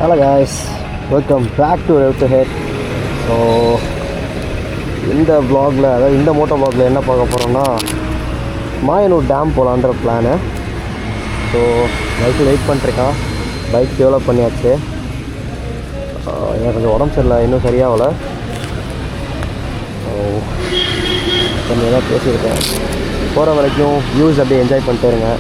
Hello guys, welcome back to rev to head. So இந்த வ்ளாகில், அதாவது இந்த மோட்டோ வ்ளாகில் என்ன பார்க்க போகிறோம்னா, மாயனூர் டேம் போகலான்ற பிளானு. ஸோ பைக்கு வெயிட் பண்ணிட்டுருக்கான். பைக் டெவலப் பண்ணியாச்சு. எனக்கு கொஞ்சம் உடம்பு சரியில்லை, இன்னும் சரியாகலை. கொஞ்சம் தான் பேசியிருக்கேன். போகிற வரைக்கும் வியூஸ் அப்படியே என்ஜாய் பண்ணிட்டு இருங்க.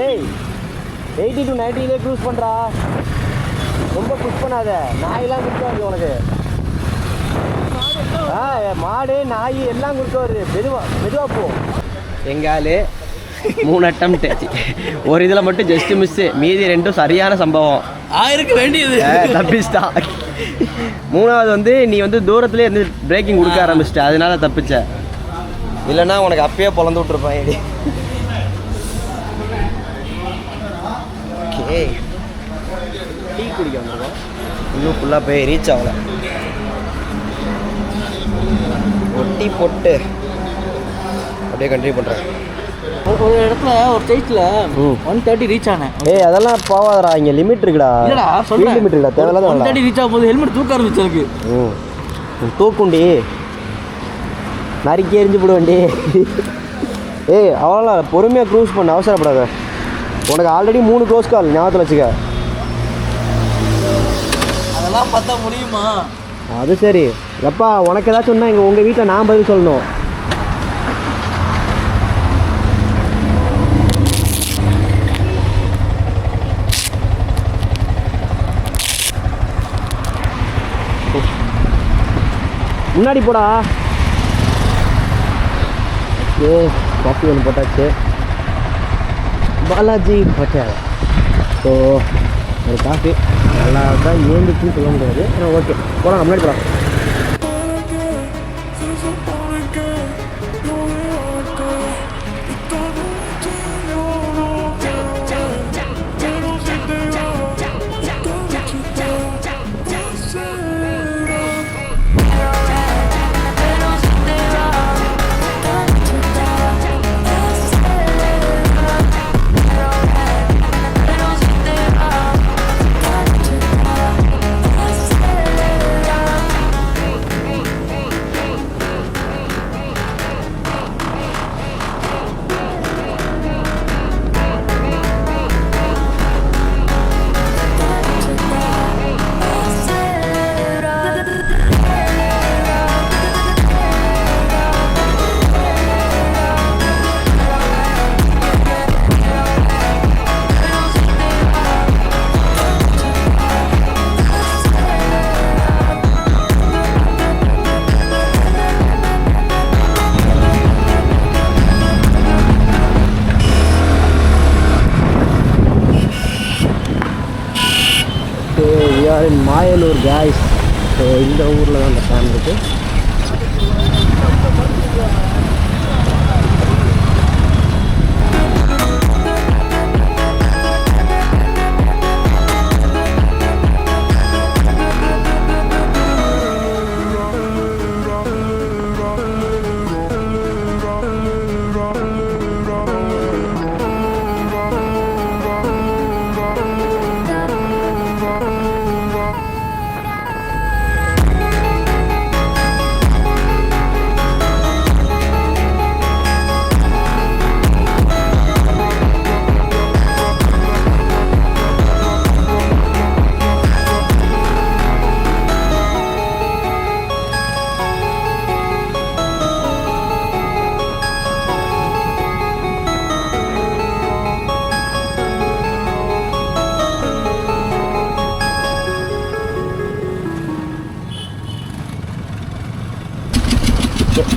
ஏய், 80 to 90 க்ரூஸ் பண்ணுறா. ரொம்ப புஷ் பண்ணாத, நாயெல்லாம் குறுக்க வருது உனக்கு. மாடு நாய் எல்லாம் குறுக்க வருது. மெதுவாக போ. எங்காலு 3 அட்டம்ப்ட், ஒரு இதில் மட்டும் ஜஸ்ட் மிஸ்ஸு, மீதி 2 சரியான சம்பவம். ஆயிருக்கு வேண்டியது தப்பிச்சிட்டா. 3வது வந்து நீ வந்து தூரத்துலேயே இருந்து பிரேக்கிங் கொடுக்க ஆரம்பிச்சிட்ட, அதனால தப்பிச்ச. இல்லைன்னா உனக்கு அப்பயே பொழந்து விட்ருப்பான். டீ குடிக்க வந்துருக்கோம், இன்னும் ஃபுல்லாக போய் ரீச் ஆகலை. ஒட்டி போட்டு அப்படியே கண்டினியூ பண்ணுறேன். ஒரு இடத்துல ஒரு சைட்டில் 130 ரீச் ஆனேன். அதெல்லாம் போவாதடா, இங்கே லிமிட் இருக்குடா. இல்லடா, சொல்ல லிமிட் இருக்குடா, தேவையில்லாத 130 ரீச் ஆகும் போது ஹெல்மெட் தூக்க ஆரம்பிச்சு எனக்கு. தூக்குண்டி நறுக்கி எரிஞ்சு போடுவேண்டி. அவ்வளோ பொறுமையாக க்ரூஸ் பண்ண, அவசரப்படாத. உனக்கு ஆல்ரெடி 3 க்ளோஸ் கால் ஞாபகத்தில் வச்சுக்க. அதெல்லாம் பார்த்தா முடியுமா? அது சரி. எப்பா உனக்கு ஏதாச்சும் சொன்னால் இங்கே உங்கள் வீட்டில் நான் பதில் சொல்லணும். முன்னாடி போடா. ஓகே, காஃபி ஒன்று போட்டாச்சு. பாலாஜி ஹோட்டல். ஸோ ஒரு காஃபி நல்லா தான் ஏந்துச்சுன்னு சொல்ல முடியாது. ஓகே போகலாம், முன்னாடி போகலாம். மாயனூர் காய்ஸ். ஸோ இந்த ஊரில் தான் அந்த ஃபேன் இருக்குது.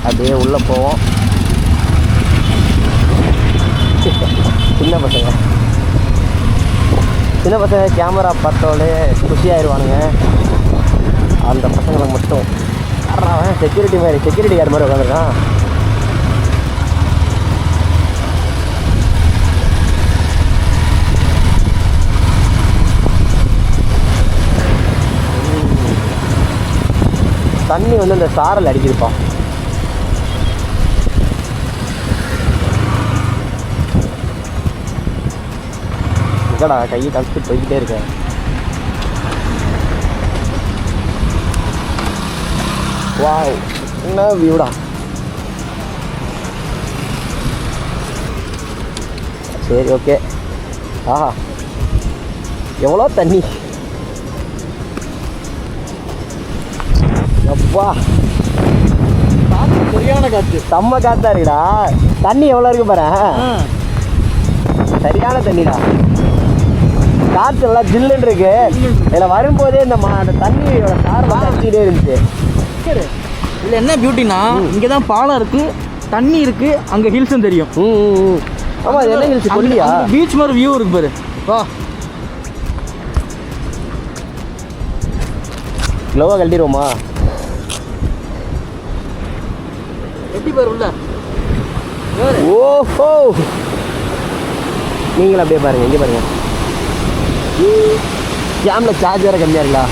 அப்படியே உள்ளே போவோம். சின்ன பசங்க கேமரா பார்த்தோடே குஷியாயிருவானுங்க. அந்த பசங்களை மட்டும் செக்யூரிட்டி கார்டு மாதிரி உட்காந்துருக்கான். தண்ணி வந்து இந்த சாரல் அடிக்கிருப்பான். இருக்கடா, கையை கழிச்சுட்டு போய்கிட்டே இருக்கேன். வாவ், என்ன வியூடா. சரி ஓகே. ஆஹா, எவ்வளோ தண்ணி. அப்பா, சரியான காற்று, செம்ம காற்றா இருக்குடா. தண்ணி எவ்வளோ இருக்கு பாரு. சரியான தண்ணிடா. காற்று நல்லா ஜில்லுன்னு இருக்கு. இதில் வரும்போதே அந்த தண்ணியோட சாரம் அடிச்சுட்டே இருந்துச்சு. இதில் என்ன பியூட்டினா, இங்கே தான் பாலம் இருக்கு, தண்ணி இருக்கு, அங்கே ஹில்ஸும் தெரியும். ஆமாம், அது என்ன ஹில்ஸ்? கொல்லியா? பீச் மாதிரி வியூ இருக்கு பாரு. வா, லோவாக கழட்டிடுவோமா? எப்படி பாரு உள்ள. ஓஹோ, நீங்களும் அப்படியே பாருங்க. இங்கே பாருங்க, கேமில் சார்ஜ் வேறு கம்மியாக இருக்கா?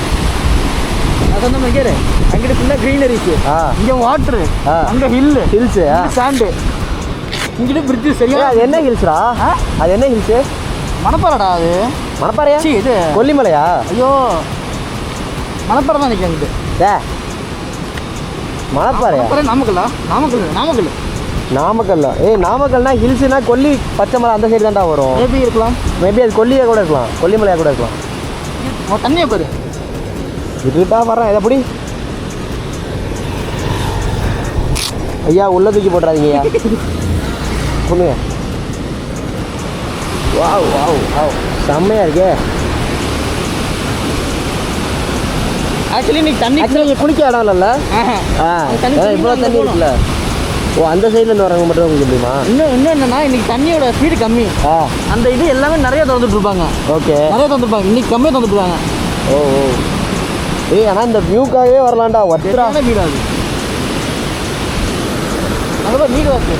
அதான் நம்ம கேரு. அங்கிட்ட ஃபுல்லாக க்ரீனரிஸு, இங்கே வாட்ரு, அங்கே ஹில்ஸு, சாண்டு, இங்கிட்ட பிரிட்ஜு. சரியா? அது என்ன ஹில்ஸ்ரா? அது என்ன ஹில்ஸு? மணப்பாறைடா. அது மணப்பாறையா? இது கொல்லிமலையா? ஐயோ, மணப்பாறை தான் நிற்கிறேன். இங்கிட்டு மணப்பாறையா? நாமக்கல்ல. நாமக்கல்னா ஹில்ஸுனா கொல்லி பச்சை மலை அந்த சைடு தான்டா வரும். மேபி இருக்கலாம். மேபி அது கொல்லியாக கூட இருக்கலாம், கொல்லிமலையாக கூட இருக்கலாம். தண்ணியை பாரு. இதுக்கிட்டா வரேன். இதை அப்படி ஐயா உள்ள தூக்கி போட்டுறாதீங்க ஐயா. பொண்ணுங்க, வாவ் வாவ் வாவ், செம்மையாக இருக்கே. ஆக்சுவலி இன்னைக்கு தண்ணி ஆக்சுவலி குளிக்க இடம் இல்லைல்ல? இவ்வளோ தண்ணி இருக்குல்ல. ஓ, அந்த சைட்லேருந்து வரவங்க மட்டும் உங்களுக்கு முடியுமா? இன்னும் என்னன்னா இன்னைக்கு தண்ணியோட ஸ்பீடு கம்மி. அந்த இது எல்லாமே நிறைய திறந்துட்டு இருப்பாங்க. ஓகே, நிறைய திறந்துருப்பாங்க. இன்னைக்கு கம்மியாக திறந்துருப்பாங்க. ஓ ஏய், ஆனால் இந்த வியூக்காகவே வரலாம்டா. ஒருத்தரான வீடு அது. அதுதான் நீர் வாத்து.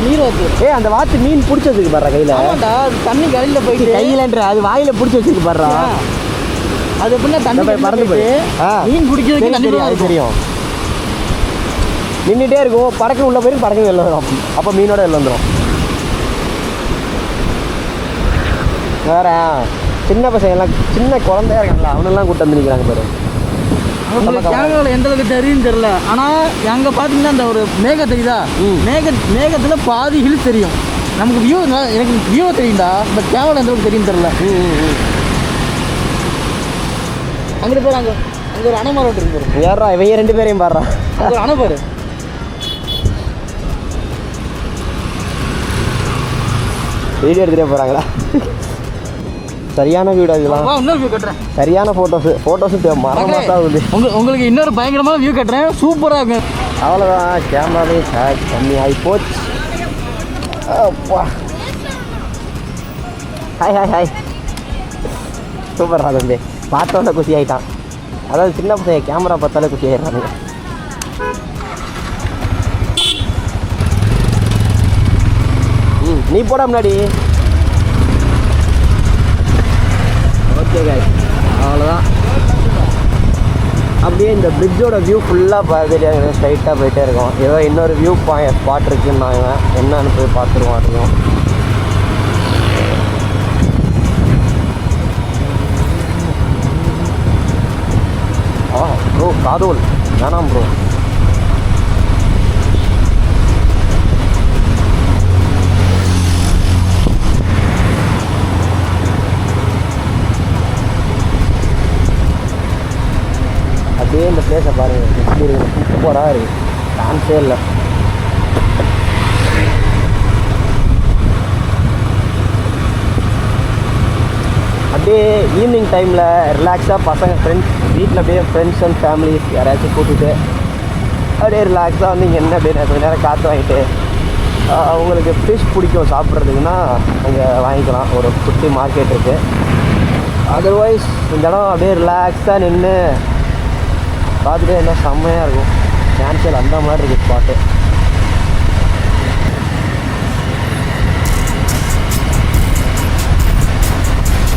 நீர் வாத்து. ஏய், அந்த வாத்து மீன் பிடிச்சதுக்கு பாடுறா கையில். ஆமாண்டா, அது தண்ணி கையில் போயிட்டு கையிலன்ற அது வாயில் பிடிச்சி வச்சுருக்கு பாடுறா. அது எப்படின்னா தண்ணி பறந்து போய் மீன் பிடிக்கிறதுக்கு தண்ணி அது தெரியும். நின்றுட்டே இருக்கும், படக்கு உள்ள போயிருக்கு, படக்கு வெளில வரும். அப்போ மீனோட வெளில வந்துடும். வேற சின்ன பசங்கள்லாம், சின்ன குழந்தையா இருக்காங்களா, அவனெல்லாம் கூட்டு வந்து நிற்கிறாங்க பாரு. கேமராவில் எந்த அளவுக்கு தெரியும்னு தெரியல. ஆனால் அங்கே பார்த்தீங்கன்னா அந்த ஒரு மேகம் தெரியுதா, மேகத்தில் பாதி ஹில் தெரியும் நமக்கு. வியூ எனக்கு வியூ தெரியும்டா, பட் கேமரா எந்த அளவுக்கு தெரியும் தெரியல. அங்கிட்டு பேர் அங்கே ஒரு அணை மரம் இருக்கு. யாரா இவங்க 2 பேரையும் பாடுறா. ஒரு அணை பாரு. வீடியோ எடுத்துகிட்டே போகிறாங்களா? சரியான வீடு அதெல்லாம். இன்னொரு வியூ கட்டுறேன். சரியான ஃபோட்டோஸு மரமாக வந்து உங்களுக்கு இன்னொரு பயங்கரமான வியூ கட்டுறேன். சூப்பராக இருக்கும். அவ்வளோதான், கேமராவே சார்ஜ் கம்மி ஆகி போச்சு. அப்பா, ஹாய் சூப்பர் தம்பி. பார்த்தோன்னே குஷி ஆகிட்டான். அதாவது சின்ன பசங்க கேமரா பார்த்தாலே குஷி ஆகிடுறாங்க. நீ போட முன்னாடி. ஓகே காய், அவ்வளோதான். அப்படியே இந்த பிரிட்ஜோட வியூ ஃபுல்லாக பார்த்துட்டு ஸ்ட்ரைட்டாக போயிட்டே இருக்கோம். ஏதோ இன்னொரு வியூ ஸ்பாட் இருக்குன்னு நான் என்னன்னு போய் பார்த்துருவோம். அதையும் ப்ரோ காதோல் வேணாம் ப்ரோ. அப்படியே இந்த பிளேஸை பாருங்கள், எப்படி இருக்குது, சூப்பராக இருக்குது, டான்ஸே இல்லை. அப்படியே ஈவினிங் டைமில் ரிலாக்ஸாக பசங்க ஃப்ரெண்ட்ஸ் வீட்டில் அப்படியே ஃப்ரெண்ட்ஸ் அண்ட் ஃபேமிலிஸ் யாராச்சும் கூப்பிட்டு அப்படியே ரிலாக்ஸாக வந்து இங்கே என்ன அப்படியே கொஞ்சம் நேரம் காற்று வாங்கிட்டு, அவங்களுக்கு ஃபிஷ் பிடிக்கும் சாப்பிட்றதுக்குன்னா அங்கே வாங்கிக்கலாம். ஒரு குட்டி மார்க்கெட் இருக்குது. அதர்வைஸ் இந்த இடம் அப்படியே ரிலாக்ஸாக நின்று பார்த்துட்டே என்ன செம்மையாக இருக்கும். கேன்சல் அந்த மாதிரி இருக்குது ஸ்பாட்டு.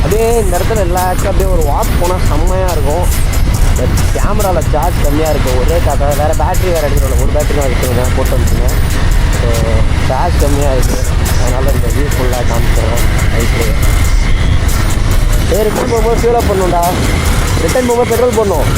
அப்படியே இந்த இடத்துல ரிலாக்ஸாக அப்படியே ஒரு வாக் போனால் செம்மையாக இருக்கும். கேமராவில் சார்ஜ் கம்மியாக இருக்குது. ஒரே காத்தா வேறு பேட்ரி வேறு எடுத்துகிட்டு ஒரு பேட்ரி தான் எடுத்துருங்க, போட்டு வந்துச்சுங்க. ஸோ சார்ஜ் கம்மியாக இருக்குது, அதனால் இந்த வியூ ஃபுல்லாக காமிச்சிடுறேன் ரைட்லேயே. ரிட்டர்ன் போகும்போது ஃபியூல் அப் பண்ணணும்டா. ரிட்டர்ன் போகும்போது பெட்ரோல் போடணும்.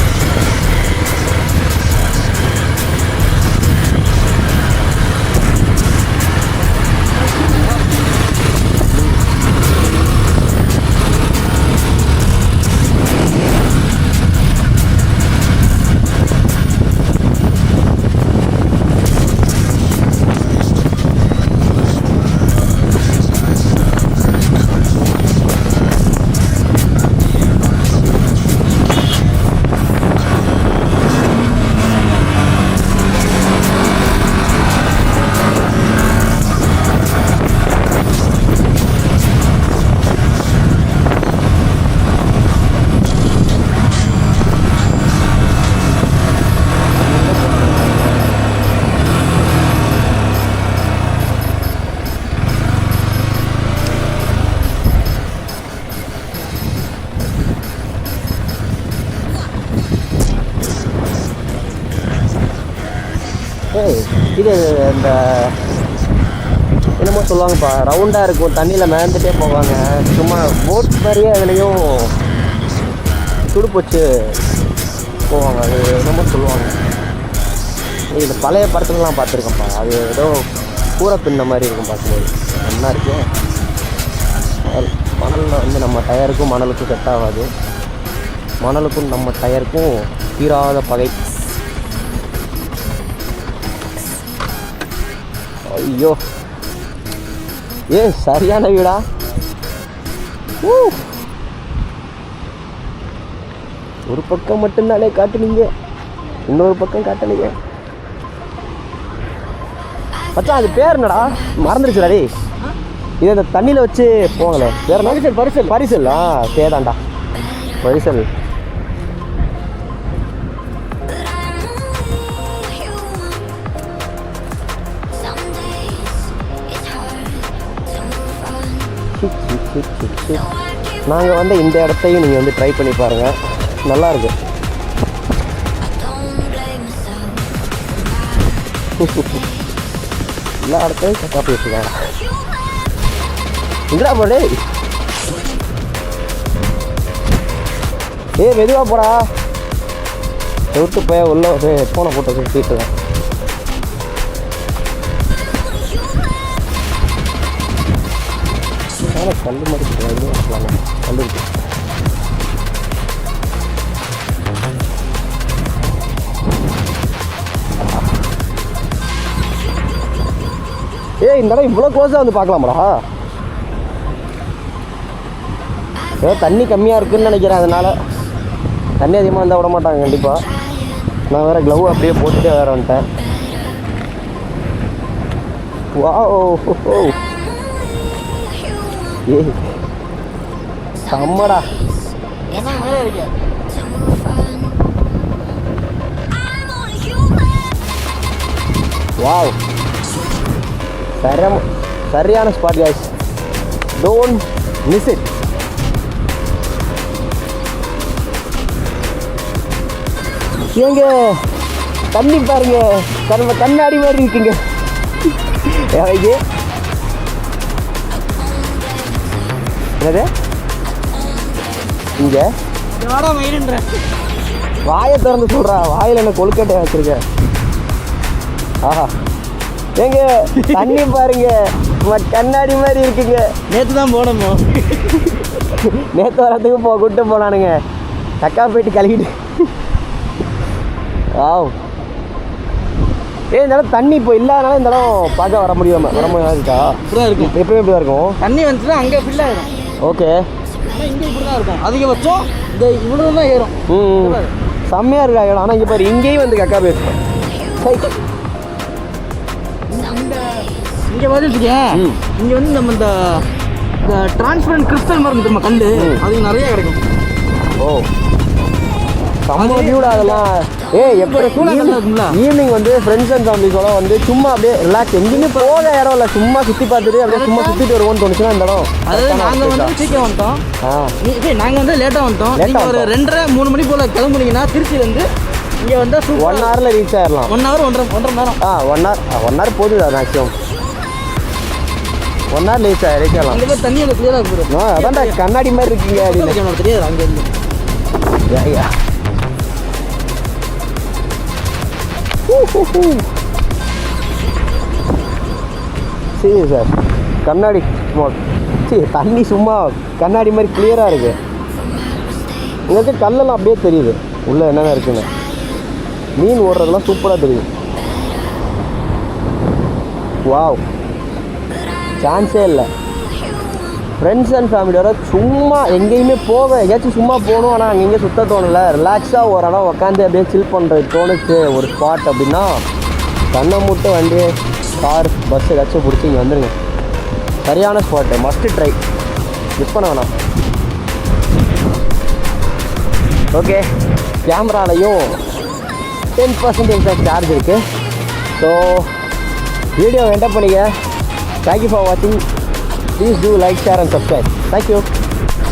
இது இந்த என்னமோ சொல்லுவாங்கப்பா, ரவுண்டாக இருக்கும், தண்ணியில் மிதந்துட்டே போவாங்க. சும்மா போட் மாதிரியே அதுலேயும் துடுப்பு வச்சு போவாங்க. அது என்னமோ சொல்லுவாங்க. இது பழைய படத்துலலாம் பார்த்துருக்கேன்ப்பா. அது ஏதோ கூரை பின்ன மாதிரி இருக்கும் பார்க்கும்போது. நல்லா இருக்கும். மணலில் வந்து நம்ம டயருக்கும் மணலுக்கும் செட் ஆகாது. மணலுக்கும் நம்ம டயருக்கும் தீராத பகை. ஐயோ, சரியான வீடா. ஒரு பக்கம் மட்டும்தானே காட்டுனீங்க, இன்னொரு பக்கம் காட்டலைங்க. மச்சான் அது பேர் என்னடா மறந்துடுச்சுடா டேய். இது அந்த தண்ணியில் வச்சு போங்களே, பேர் என்ன? பரிசல். பரிசல். சேதாண்டா பரிசல். நாங்கள் வந்து இந்த இடத்தையும் நீங்கள் வந்து ட்ரை பண்ணி பாருங்கள், நல்லாயிருக்கு. எல்லா இடத்தையும் கரெக்டாக போயிட்டுருக்காங்க. இங்கடா போடே, மெதுவாக போடா. விட்டு போய் உள்ள ஃபோனை போட்டு சுற்றிட்டுருக்கேன். கல் மாதிரி கல் இருக்கு. இந்த இடம் இவ்வளோ க்ளோஸாக வந்து பார்க்கலாமாடா? ஏதோ தண்ணி கம்மியாக இருக்குதுன்னு நினைக்கிறேன், அதனால் தண்ணி அதிகமாக இருந்தால் விட மாட்டாங்க கண்டிப்பாக. நான் வேறு க்ளவ் அப்படியே போட்டுகிட்டே வேறு வந்துட்டேன். வாவ் செம்மடா. வாவ் சரியான spot guys, don't miss it. ஏங்க தண்ணி பாருங்க, கண்ணாடி மாதிரி இருக்குங்க. என்னது இங்கே வாயை திறந்து சொல்கிறா, வாயில் என்ன கொழுக்கட்டை வச்சுருக்க? ஆஹா ஏங்க தண்ணி பாருங்க, கண்ணாடி மாதிரி இருக்குங்க. நேற்று தான் போனோம், நேற்று வரத்துக்கு கூப்பிட்டு போனானுங்க, தக்கா போயிட்டு கழுவிட்டு. ஆவ் இந்த இடம் தண்ணி இப்போ இல்லாதனால இந்த இடம் பார்க்க வர முடியாமல் இருக்கா? இப்படி தான் இருக்கும், எப்பவுமே இப்படி தான் இருக்கும். தண்ணி வந்துச்சுன்னா அங்கே ஃபில் ஆகிடும். ஓகே, இங்கே இப்படி தான் இருக்கும் அதிகபட்சம், இந்த இவ்வளோ தான் ஏறும். செம்மையாக இருக்கா இடம். ஆனால் இங்கே பாரு, இங்கேயும் வந்து கக்கா போயிருக்கோம். இங்கே பார்த்துருக்கேன், இங்கே வந்து நம்ம இந்த டிரான்ஸ்பரண்ட் கிறிஸ்டல் மாதிரி நம்ம கல் அது நிறைய கிடைக்கும். ஓ செம்ம வியூடா அதெல்லாம். எப்போ ஈவினிங் வந்து ஃப்ரெண்ட்ஸ் அண்ட் ஃபேமிலிஸோட வந்து சும்மா அப்படியே ரிலாக்ஸ், எங்கேயுமே போக இடம் இல்லை, சும்மா சுற்றி பார்த்துட்டு அப்படியே சும்மா சுற்றிட்டு வருவோம்னு தோணுச்சுன்னா இந்த இடம். அதாவது நாங்கள் வந்து சீக்கிரம் வந்துட்டோம், நாங்கள் வந்து லேட்டாக வந்துட்டோம். நீங்கள் ஒரு 2:30-3 மணி போல் கிளம்புனீங்கன்னா திருச்சியிலேருந்து இங்கே வந்து 1 ஹவரில் ரீச் ஆயிடலாம். 1 ஹவர் 1.5 மணி நேரம். 1 ஹவர் போதுதா மேக்ஸிமம். 1 ஹவர் ரீச் ஆகலாம். அங்கே போய் தண்ணி வந்து கிளியராக போயிடும். அதான்டா கண்ணாடி மாதிரி இருக்கீங்க அப்படின்னு தெரியாது அங்கேருந்து. சரி சார், கண்ணாடி சரி தண்ணி சும்மா கண்ணாடி மாதிரி கிளியராக இருக்குது. உங்களுக்கு கல்லெல்லாம் அப்படியே தெரியுது உள்ளே என்னென்ன இருக்குன்னு. மீன் ஓடுறதெல்லாம் சூப்பராக தெரியுது. வாவ் சான்ஸே இல்லை. ஃப்ரெண்ட்ஸ் அண்ட் ஃபேமிலியோட சும்மா எங்கேயுமே போக எங்கேயாச்சும் சும்மா போகணும், ஆனால் அங்கே எங்கேயும் சுத்த தோணலை, ரிலாக்ஸாக ஒரு இடம் உட்காந்து அப்படியே சில் பண்ணுறது தோணுச்சு ஒரு ஸ்பாட் அப்படின்னா, கண்ணை மூட்டு வண்டி கார் பஸ் ஏதாச்சும் பிடிச்சி இங்கே வந்துடுங்க. சரியான ஸ்பாட்டு, மஸ்ட்டு ட்ரை, மிஸ் பண்ண வேணாம். ஓகே, கேமராலையும் 10% எக்ஸ்ட்ரா சார்ஜ் இருக்குது. ஸோ வீடியோ என்டர் பண்ணிக்க. தேங்க்யூ ஃபார் வாட்சிங். Please do like, share and subscribe. Thank you.